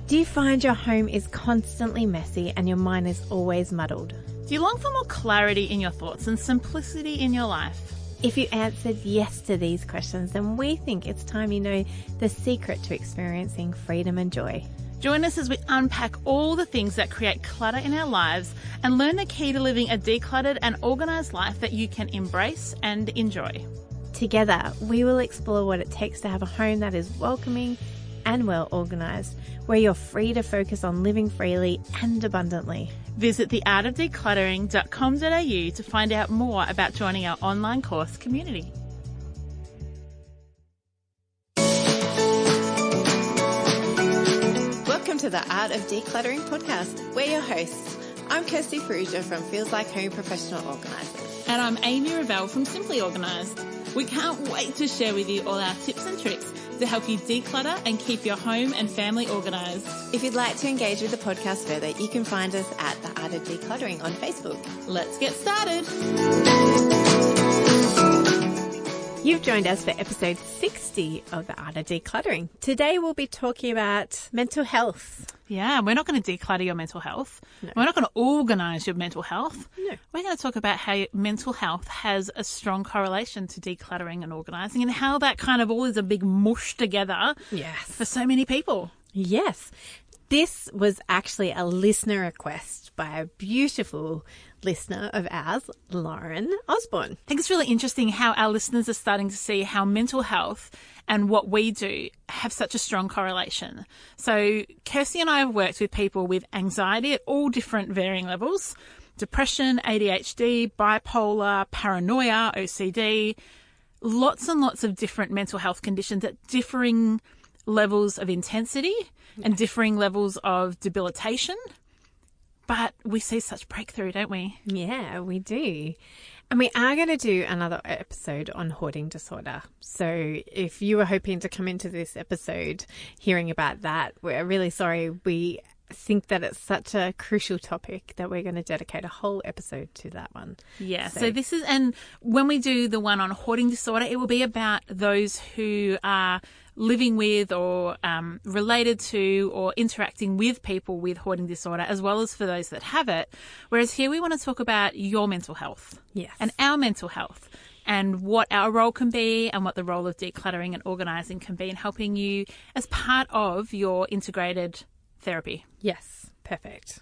Do you find your home is constantly messy and your mind is always muddled? Do you long for more clarity in your thoughts and simplicity in your life? If you answered yes to these questions, then we think it's time you know the secret to experiencing freedom and joy. Join us as we unpack all the things that create clutter in our lives and learn the key to living a decluttered and organised life that you can embrace and enjoy. Together, we will explore what it takes to have a home that is welcoming and well organised, where you're free to focus on living freely and abundantly. Visit theartofdecluttering.com.au to find out more about joining our online course community. Welcome to the Art of Decluttering podcast. We're your hosts. I'm Kirsty Perugia from Feels Like Home Professional Organising. And I'm Amy Revell from Simply Organised. We can't wait to share with you all our tips and tricks to help you declutter and keep your home and family organised. If you'd like to engage with the podcast further, you can find us at The Art of Decluttering on Facebook. Let's get started. You've joined us for episode 60 of The Art of Decluttering. Today we'll be talking about mental health. Yeah, we're not going to declutter your mental health. No. We're not going to organise your mental health. No. We're going to talk about how mental health has a strong correlation to decluttering and organising and how that kind of all is a big mush together for so many people. Yes. This was actually a listener request by a beautiful listener of ours, Lauren Osborne. I think it's really interesting how our listeners are starting to see how mental health and what we do have such a strong correlation. So Kirsty and I have worked with people with anxiety at all different varying levels, depression, ADHD, bipolar, paranoia, OCD, lots and lots of different mental health conditions at differing levels of intensity and differing levels of debilitation. But we see such breakthrough, don't we? Yeah, we do. And we are going to do another episode on hoarding disorder. So if you were hoping to come into this episode hearing about that, we're really sorry. We think that it's such a crucial topic that we're going to dedicate a whole episode to that one. Yeah, so this is, and when we do the one on hoarding disorder, it will be about those who are living with or related to or interacting with people with hoarding disorder, as well as for those that have it. Whereas here we want to talk about your mental health and our mental health and what our role can be and what the role of decluttering and organising can be in helping you as part of your integrated therapy. Yes, perfect.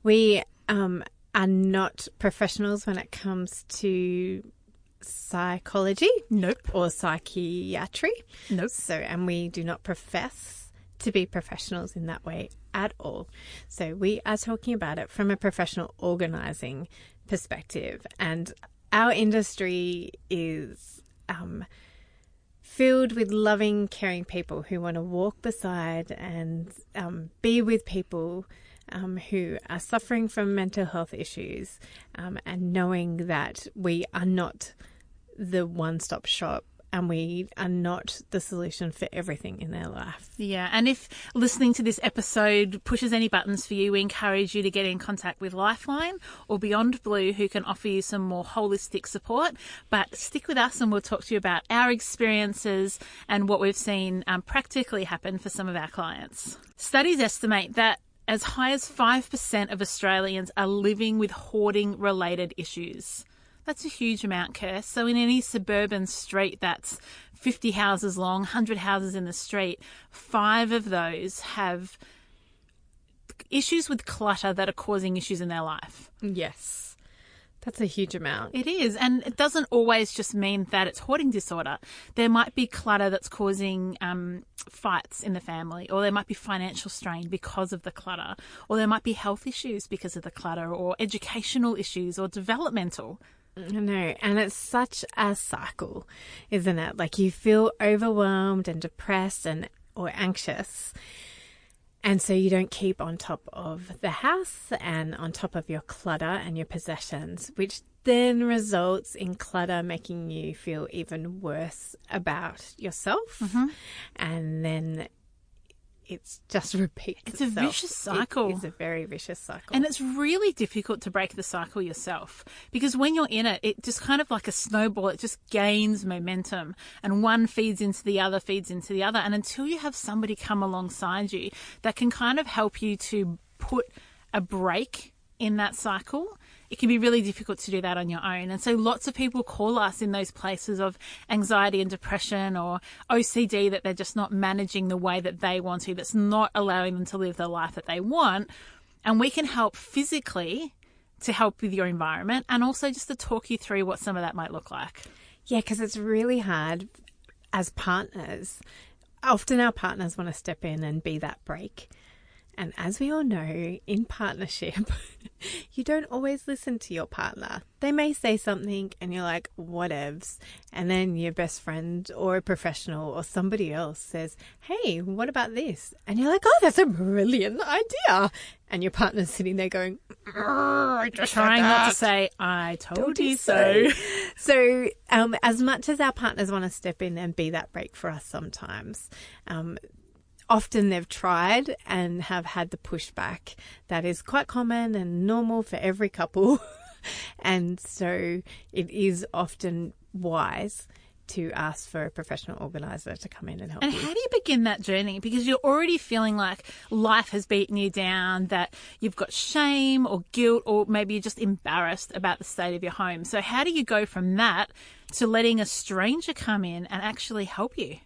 We are not professionals when it comes to psychology. Nope. Or psychiatry. Nope. So, and we do not profess to be professionals in that way at all. So we are talking about it from a professional organising perspective. And our industry is filled with loving, caring people who want to walk beside and be with people who are suffering from mental health issues, and knowing that we are not the one-stop shop and we are not the solution for everything in their life. Yeah, and if listening to this episode pushes any buttons for you, we encourage you to get in contact with Lifeline or Beyond Blue, who can offer you some more holistic support. But stick with us and we'll talk to you about our experiences and what we've seen practically happen for some of our clients. Studies estimate that as high as 5% of Australians are living with hoarding-related issues. That's a huge amount, Kirst. So in any suburban street that's 50 houses long, 100 houses in the street, 5 of those have issues with clutter that are causing issues in their life. Yes, that's a huge amount. It is. And it doesn't always just mean that it's hoarding disorder. There might be clutter that's causing fights in the family, or there might be financial strain because of the clutter, or there might be health issues because of the clutter, or educational issues, or developmental. I know, and it's such a cycle, isn't it? Like you feel overwhelmed and depressed or anxious, and so you don't keep on top of the house and on top of your clutter and your possessions, which then results in clutter making you feel even worse about yourself. And then it's just repeats It's a vicious cycle. It's a very vicious cycle. And it's really difficult to break the cycle yourself, because when you're in it, it just kind of like a snowball, it just gains momentum and one feeds into the other, feeds into the other. And until you have somebody come alongside you that can kind of help you to put a break in that cycle, it can be really difficult to do that on your own. And so lots of people call us in those places of anxiety and depression or OCD, that they're just not managing the way that they want to, that's not allowing them to live the life that they want. And we can help physically to help with your environment, and also just to talk you through what some of that might look like. Yeah, because it's really hard as partners. Often our partners want to step in and be that break. And as we all know, in partnership, you don't always listen to your partner. They may say something and you're like, whatevs. And then your best friend or a professional or somebody else says, hey, what about this? And you're like, oh, that's a brilliant idea. And your partner's sitting there going, I just trying not to say, I told you so. So as much as our partners want to step in and be that break for us sometimes, often they've tried and have had the pushback that is quite common and normal for every couple. And so it is often wise to ask for a professional organiser to come in and help you. And how do you begin that journey? Because you're already feeling like life has beaten you down, that you've got shame or guilt, or maybe you're just embarrassed about the state of your home. So how do you go from that to letting a stranger come in and actually help you?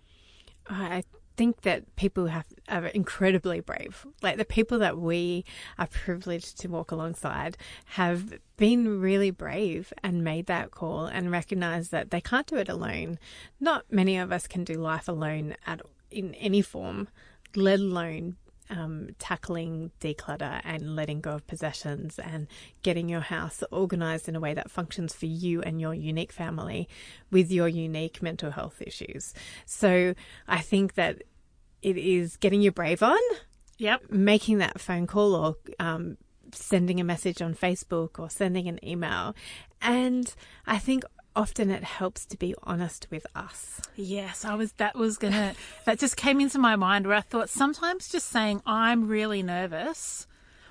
I think that people are incredibly brave. Like the people that we are privileged to walk alongside have been really brave and made that call and recognize that they can't do it alone. Not many of us can do life alone in any form, let alone tackling declutter and letting go of possessions and getting your house organized in a way that functions for you and your unique family with your unique mental health issues. So I think that it is getting your brave on, making that phone call or sending a message on Facebook or sending an email. And I think often it helps to be honest with us. Yes, that just came into my mind, where I thought sometimes just saying I'm really nervous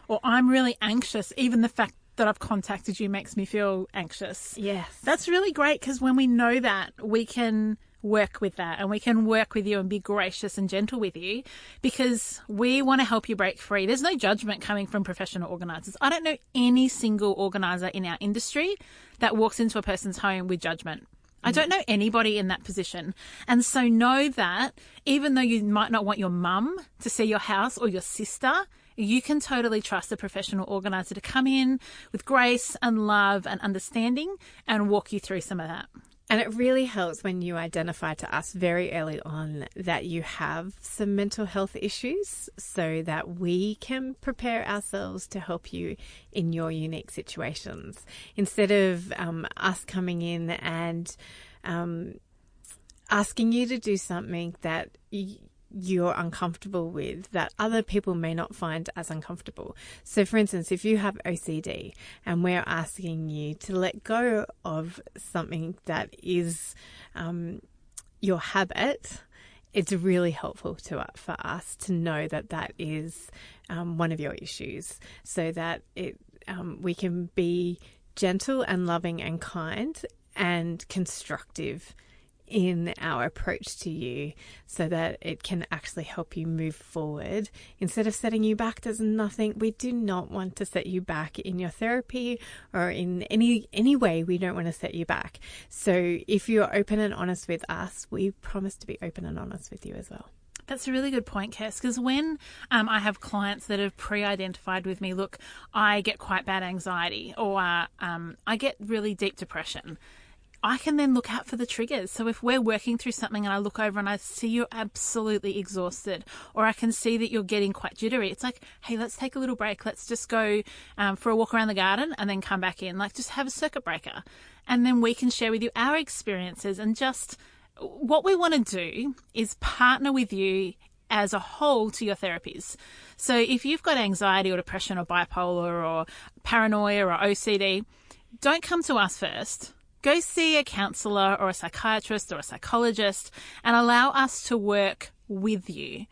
or I'm really anxious, even the fact that I've contacted you makes me feel anxious. Yes. That's really great, because when we know that, we can work with that, and we can work with you and be gracious and gentle with you, because we want to help you break free. There's no judgment coming from professional organisers. I don't know any single organiser in our industry that walks into a person's home with judgment. I don't know anybody in that position. And so know that even though you might not want your mum to see your house or your sister, you can totally trust a professional organiser to come in with grace and love and understanding and walk you through some of that. And it really helps when you identify to us very early on that you have some mental health issues, so that we can prepare ourselves to help you in your unique situations. Instead of us coming in and asking you to do something that you're uncomfortable with, that other people may not find as uncomfortable. So for instance, if you have OCD and we're asking you to let go of something that is your habit, it's really helpful for us to know that that is one of your issues, so that we can be gentle and loving and kind and constructive in our approach to you, so that it can actually help you move forward instead of setting you back. There's nothing, we do not want to set you back in your therapy or in any way. We don't want to set you back. So if you're open and honest with us, we promise to be open and honest with you as well. That's a really good point, Kes, because when I have clients that have pre-identified with me, look, I get quite bad anxiety, or I get really deep depression, I can then look out for the triggers. So if we're working through something and I look over and I see you're absolutely exhausted, or I can see that you're getting quite jittery, it's like, hey, let's take a little break. Let's just go for a walk around the garden and then come back in. Like, just have a circuit breaker. And then we can share with you our experiences, and just what we want to do is partner with you as a whole to your therapies. So if you've got anxiety or depression or bipolar or paranoia or OCD, don't come to us first. Go see a counsellor or a psychiatrist or a psychologist and allow us to work with you.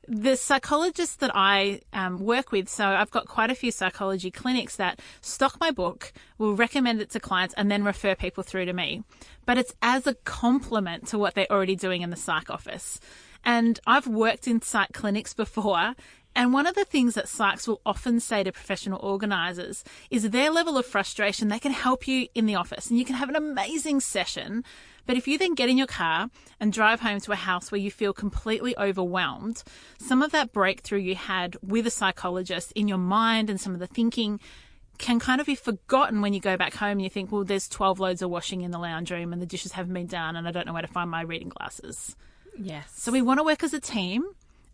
the psychologists that I work with, so I've got quite a few psychology clinics that stock my book, will recommend it to clients and then refer people through to me. But it's as a complement to what they're already doing in the psych office. And I've worked in psych clinics before, and one of the things that psychs will often say to professional organisers is their level of frustration. They can help you in the office and you can have an amazing session. But if you then get in your car and drive home to a house where you feel completely overwhelmed, some of that breakthrough you had with a psychologist in your mind and some of the thinking can kind of be forgotten when you go back home and you think, well, there's 12 loads of washing in the lounge room and the dishes haven't been done and I don't know where to find my reading glasses. Yes. So we want to work as a team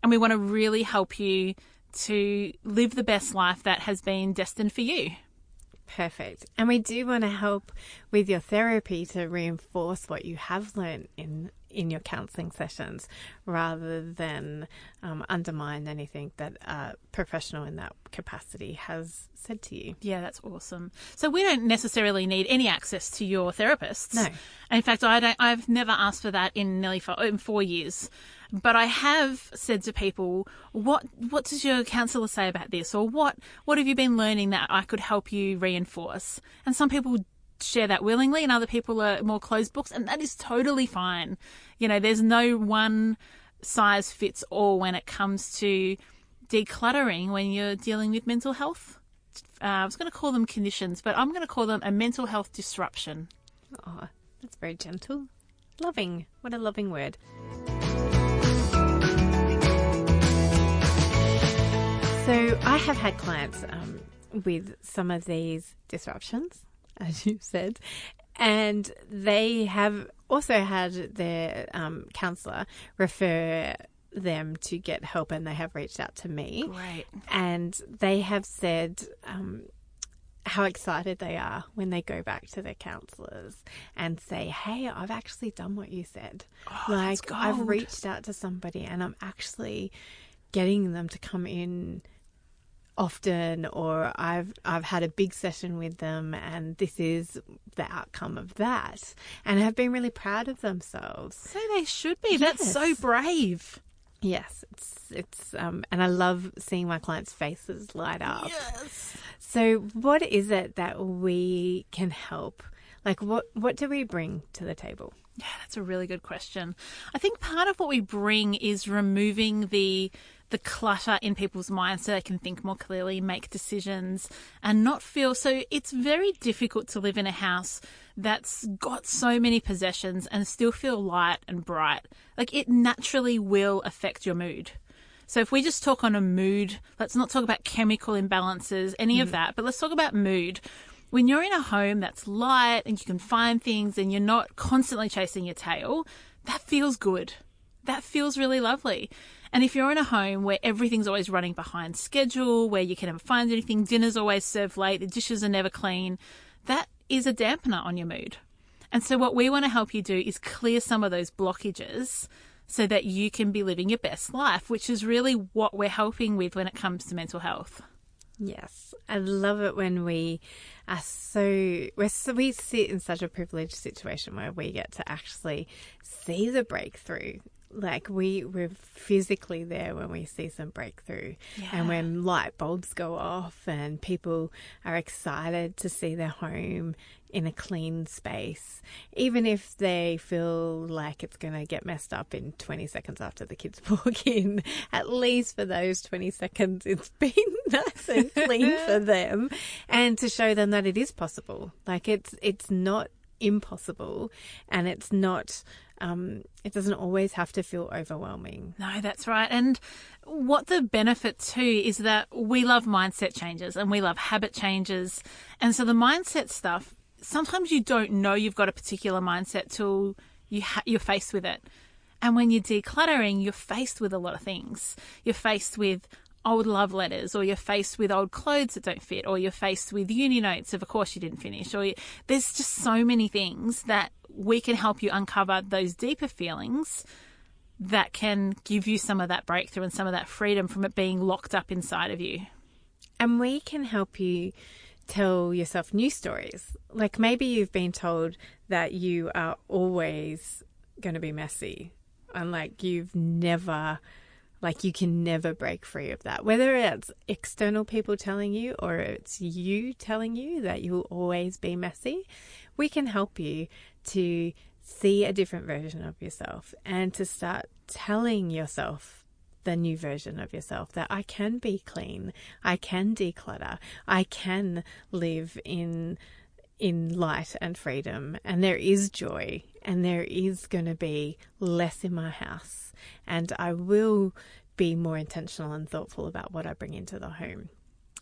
and we want to really help you to live the best life that has been destined for you. Perfect. And we do want to help with your therapy to reinforce what you have learned in your counselling sessions rather than undermine anything that a professional in that capacity has said to you. Yeah, that's awesome. So we don't necessarily need any access to your therapists. No. In fact, I've never asked for that in nearly 4 years. But I have said to people, what does your counsellor say about this? Or what have you been learning that I could help you reinforce? And some people share that willingly and other people are more closed books, and that is totally fine. You know, there's no one size fits all when it comes to decluttering when you're dealing with mental health. I was going to call them conditions, but I'm going to call them a mental health disruption. Oh, that's very gentle. Loving. What a loving word. So I have had clients with some of these disruptions, as you said, and they have also had their counsellor refer them to get help, and they have reached out to me. Great. And they have said how excited they are when they go back to their counsellors and say, hey, I've actually done what you said. Oh, like, I've reached out to somebody and I'm actually getting them to come in often, or I've had a big session with them and this is the outcome of that, and have been really proud of themselves. So they should be. Yes. That's so brave. Yes, it's and I love seeing my clients' faces light up. Yes. So what is it that we can help? Like what do we bring to the table? Yeah, that's a really good question. I think part of what we bring is removing the clutter in people's minds so they can think more clearly, make decisions and not feel. So it's very difficult to live in a house that's got so many possessions and still feel light and bright. Like, it naturally will affect your mood. So if we just talk on a mood, let's not talk about chemical imbalances, any of that, but let's talk about mood. When you're in a home that's light and you can find things and you're not constantly chasing your tail, that feels good. That feels really lovely. And if you're in a home where everything's always running behind schedule, where you can never find anything, dinner's always served late, the dishes are never clean, that is a dampener on your mood. And so what we want to help you do is clear some of those blockages so that you can be living your best life, which is really what we're helping with when it comes to mental health. Yes, I love it when we are we sit in such a privileged situation where we get to actually see the breakthrough. Like we're physically there when we see some breakthrough, and when light bulbs go off and people are excited to see their home in a clean space, even if they feel like it's going to get messed up in 20 seconds after the kids walk in. At least for those 20 seconds, it's been nice and clean for them, and to show them that it is possible. Like it's not impossible, and it's not. It doesn't always have to feel overwhelming. No, that's right. And what the benefit too is that we love mindset changes and we love habit changes. And so the mindset stuff, sometimes you don't know you've got a particular mindset till you're faced with it. And when you're decluttering, you're faced with a lot of things. You're faced with old love letters, or you're faced with old clothes that don't fit, or you're faced with uni notes of a course you didn't finish, or there's just so many things that we can help you uncover those deeper feelings that can give you some of that breakthrough and some of that freedom from it being locked up inside of you. And we can help you tell yourself new stories. Like maybe you've been told that you are always going to be messy, and like you've never Like, you can never break free of that, whether it's external people telling you or it's you telling you that you will always be messy. We can help you to see a different version of yourself and to start telling yourself the new version of yourself, that I can be clean, I can declutter, I can live in light and freedom, and there is joy, and there is going to be less in my house, and I will be more intentional and thoughtful about what I bring into the home.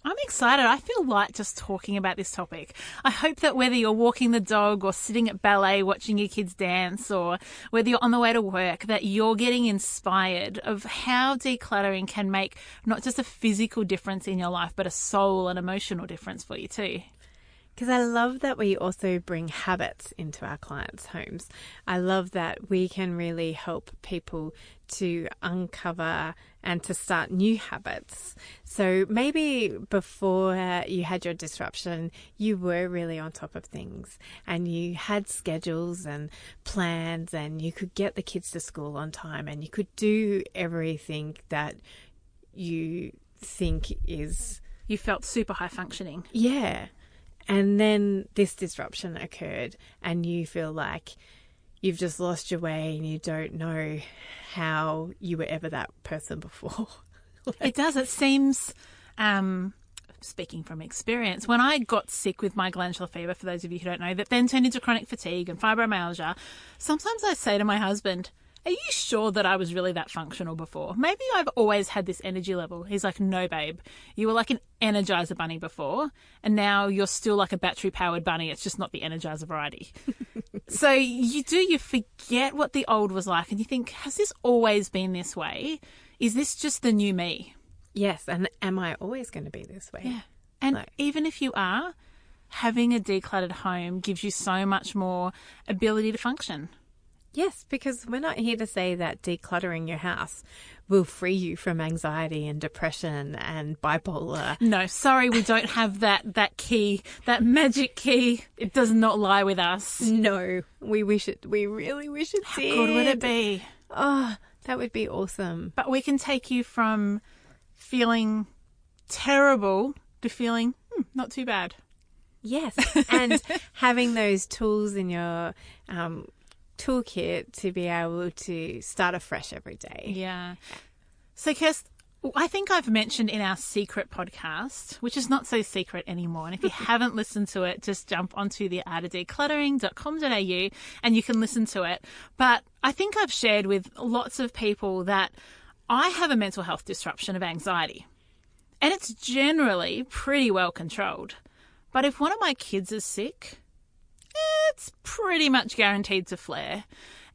I'm excited. I feel light just talking about this topic. I hope that whether you're walking the dog or sitting at ballet watching your kids dance, or whether you're on the way to work, that you're getting inspired of how decluttering can make not just a physical difference in your life, but a soul and emotional difference for you too. Because I love that we also bring habits into our clients' homes. I love that we can really help people to uncover and to start new habits. So maybe before you had your disruption, you were really on top of things and you had schedules and plans, and you could get the kids to school on time, and you could do everything that you think is... You felt super high functioning. Yeah. And then this disruption occurred and you feel like you've just lost your way and you don't know how you were ever that person before. It does. It seems, speaking from experience, when I got sick with my glandular fever, for those of you who don't know, that then turned into chronic fatigue and fibromyalgia, sometimes I say to my husband, are you sure that I was really that functional before? Maybe I've always had this energy level. He's like, no, babe. You were like an Energizer bunny before, and now you're still like a battery-powered bunny. It's just not the Energizer variety. So you forget what the old was like, and you think, has this always been this way? Is this just the new me? Yes, and am I always going to be this way? Yeah. And even if you are, having a decluttered home gives you so much more ability to function. Yes, because we're not here to say that decluttering your house will free you from anxiety and depression and bipolar. No, sorry, we don't have that key, that magic key. It does not lie with us. No, we really wish it did. How good would it be? Oh, that would be awesome. But we can take you from feeling terrible to feeling not too bad. Yes, and having those tools in your toolkit to be able to start afresh every day. Yeah. So, Kirst, I think I've mentioned in our secret podcast, which is not so secret anymore, and if you haven't listened to it, just jump onto the artofdecluttering.com.au and you can listen to it. But I think I've shared with lots of people that I have a mental health disruption of anxiety, and it's generally pretty well controlled. But if one of my kids is sick, it's pretty much guaranteed to flare.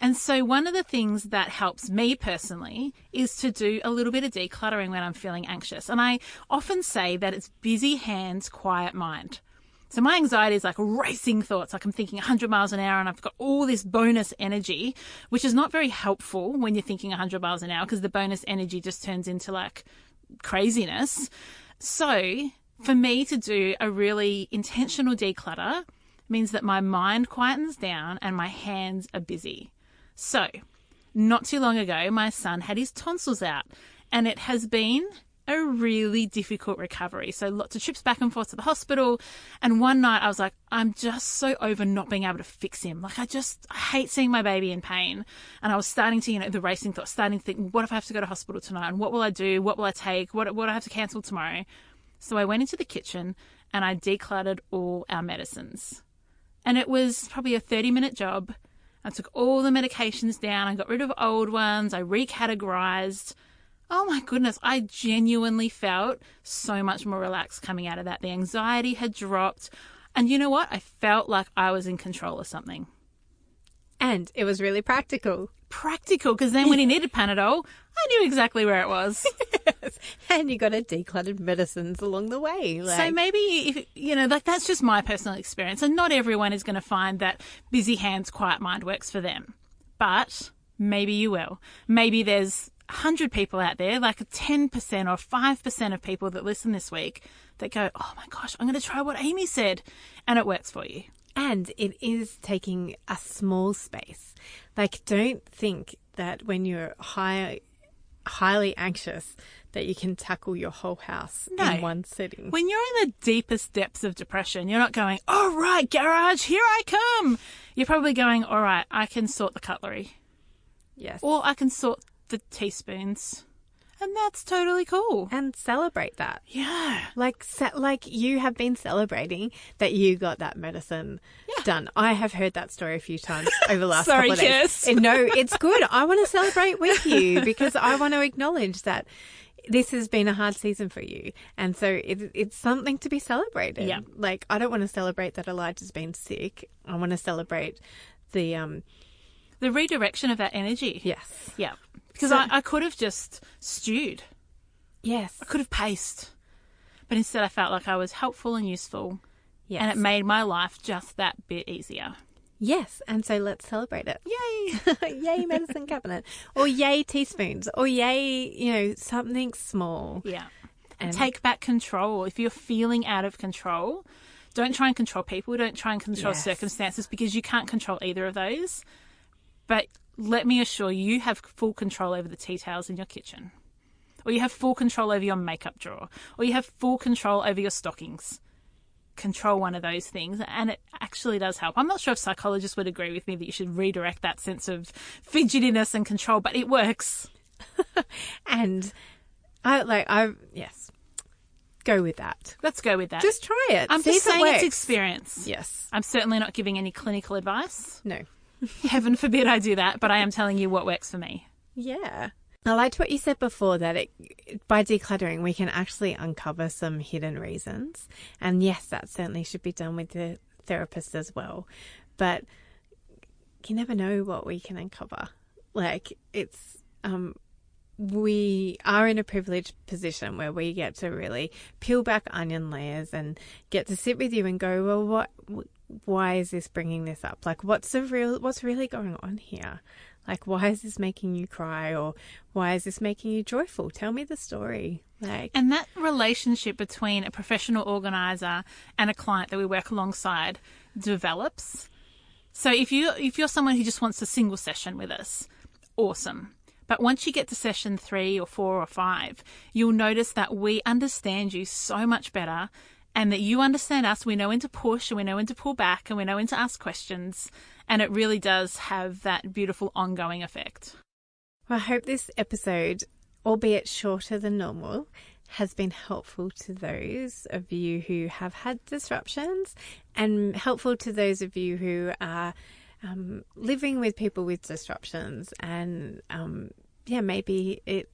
And so one of the things that helps me personally is to do a little bit of decluttering when I'm feeling anxious. And I often say that it's busy hands, quiet mind. So my anxiety is like racing thoughts, like I'm thinking 100 miles an hour and I've got all this bonus energy, which is not very helpful when you're thinking 100 miles an hour, because the bonus energy just turns into like craziness. So for me to do a really intentional declutter means that my mind quietens down and my hands are busy. So, not too long ago, my son had his tonsils out, and it has been a really difficult recovery. So lots of trips back and forth to the hospital. And one night I was like, I'm just so over not being able to fix him. Like I hate seeing my baby in pain. And I was starting to, the racing thought, starting to think, what if I have to go to hospital tonight? And what will I do? What will I take? What do I have to cancel tomorrow? So I went into the kitchen and I decluttered all our medicines. And it was probably a 30-minute job. I took all the medications down. I got rid of old ones. I recategorized. Oh my goodness, I genuinely felt so much more relaxed coming out of that. The anxiety had dropped. And you know what? I felt like I was in control of something. And it was really practical. Practical, because then when he needed Panadol, I knew exactly where it was. Yes. And you got a decluttered medicines along the way. So maybe, if that's just my personal experience. And not everyone is going to find that busy hands, quiet mind works for them. But maybe you will. Maybe there's 100 people out there, like 10% or 5% of people that listen this week that go, oh my gosh, I'm going to try what Amy said. And it works for you. And it is taking a small space. Like, don't think that when you're high highly anxious that you can tackle your whole house in one sitting. When you're in the deepest depths of depression, you're not going, all right, garage, here I come. You're probably going, all right, I can sort the cutlery. Yes. Or I can sort the teaspoons. And that's totally cool. And celebrate that. Yeah. Like you have been celebrating that you got that medicine done. I have heard that story a few times over the last couple of days. Yes. And no, it's good. I want to celebrate with you because I want to acknowledge that this has been a hard season for you. And so it's something to be celebrated. Yeah. Like, I don't want to celebrate that Elijah's been sick. I want to celebrate the redirection of that energy. Yes. Yeah. Because I could have just stewed. Yes. I could have paced. But instead I felt like I was helpful and useful. Yes. And it made my life just that bit easier. Yes. And so let's celebrate it. Yay. Yay, medicine cabinet. Or yay, teaspoons. Or yay, something small. Yeah. And take back control. If you're feeling out of control, don't try and control people. Don't try and control circumstances because you can't control either of those. But let me assure you, you have full control over the tea towels in your kitchen. Or you have full control over your makeup drawer. Or you have full control over your stockings. Control one of those things, and it actually does help. I'm not sure if psychologists would agree with me that you should redirect that sense of fidgetiness and control, but it works. And yes, go with that. Let's go with that. Just try it. I'm See just if it saying it's works. experience. Yes. I'm certainly not giving any clinical advice. No. Heaven forbid I do that, but I am telling you what works for me. Yeah. I liked what you said before, that by decluttering, we can actually uncover some hidden reasons. And yes, that certainly should be done with the therapist as well. But you never know what we can uncover. Like, we are in a privileged position where we get to really peel back onion layers and get to sit with you and go, well, why is this bringing this up? Like, what's really going on here? Like, why is this making you cry, or why is this making you joyful? Tell me the story. And that relationship between a professional organizer and a client that we work alongside develops. So if you're someone who just wants a single session with us, awesome. But once you get to session 3 or 4 or 5, you'll notice that we understand you so much better, and that you understand us. We know when to push and we know when to pull back and we know when to ask questions. And it really does have that beautiful ongoing effect. Well, I hope this episode, albeit shorter than normal, has been helpful to those of you who have had disruptions, and helpful to those of you who are living with people with disruptions. And maybe it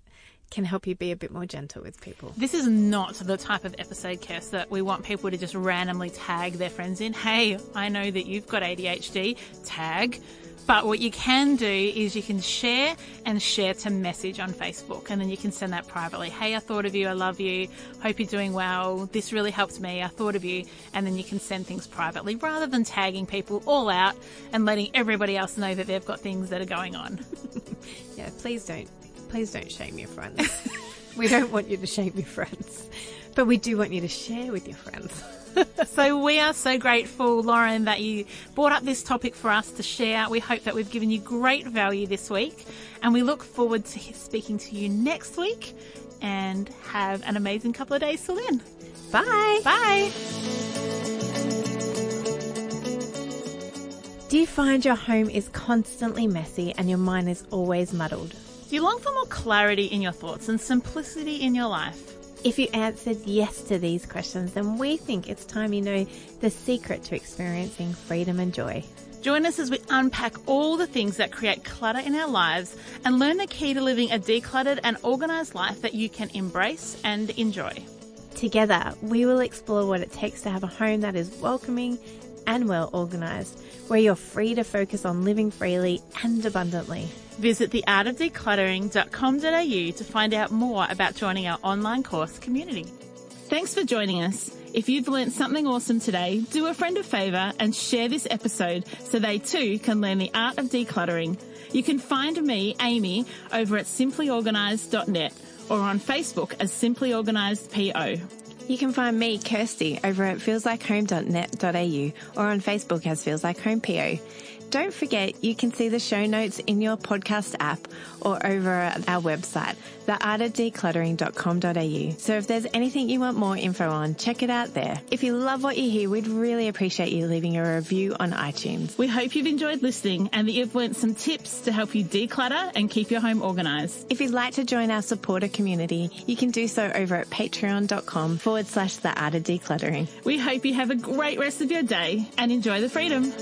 can help you be a bit more gentle with people. This is not the type of episode, Kirst, that we want people to just randomly tag their friends in. Hey, I know that you've got ADHD. Tag. But what you can do is you can share to message on Facebook, and then you can send that privately. Hey, I thought of you. I love you. Hope you're doing well. This really helped me. I thought of you. And then you can send things privately rather than tagging people all out and letting everybody else know that they've got things that are going on. Yeah, please don't shame your friends. We don't want you to shame your friends, but we do want you to share with your friends. So we are so grateful, Lauren, that you brought up this topic for us to share. We hope that we've given you great value this week, and we look forward to speaking to you next week, and have an amazing couple of days till then. Bye. Bye. Do you find your home is constantly messy and your mind is always muddled? Do you long for more clarity in your thoughts and simplicity in your life? If you answered yes to these questions, then we think it's time you know the secret to experiencing freedom and joy. Join us as we unpack all the things that create clutter in our lives and learn the key to living a decluttered and organised life that you can embrace and enjoy. Together, we will explore what it takes to have a home that is welcoming and well organised, where you're free to focus on living freely and abundantly. Visit theartofdecluttering.com.au to find out more about joining our online course community. Thanks for joining us. If you've learnt something awesome today, do a friend a favour and share this episode so they too can learn the art of decluttering. You can find me, Amy, over at simplyorganised.net or on Facebook as Simply Organised PO. You can find me, Kirsty, over at feelslikehome.net.au or on Facebook as Feels Like Home PO. don't forget, you can see the show notes in your podcast app or over at our website, theartofdecluttering.com.au. So if there's anything you want more info on, check it out there. If you love what you hear, we'd really appreciate you leaving a review on iTunes. We hope you've enjoyed listening and that you've learnt some tips to help you declutter and keep your home organised. If you'd like to join our supporter community, you can do so over at patreon.com/theartofdecluttering. We hope you have a great rest of your day and enjoy the freedom.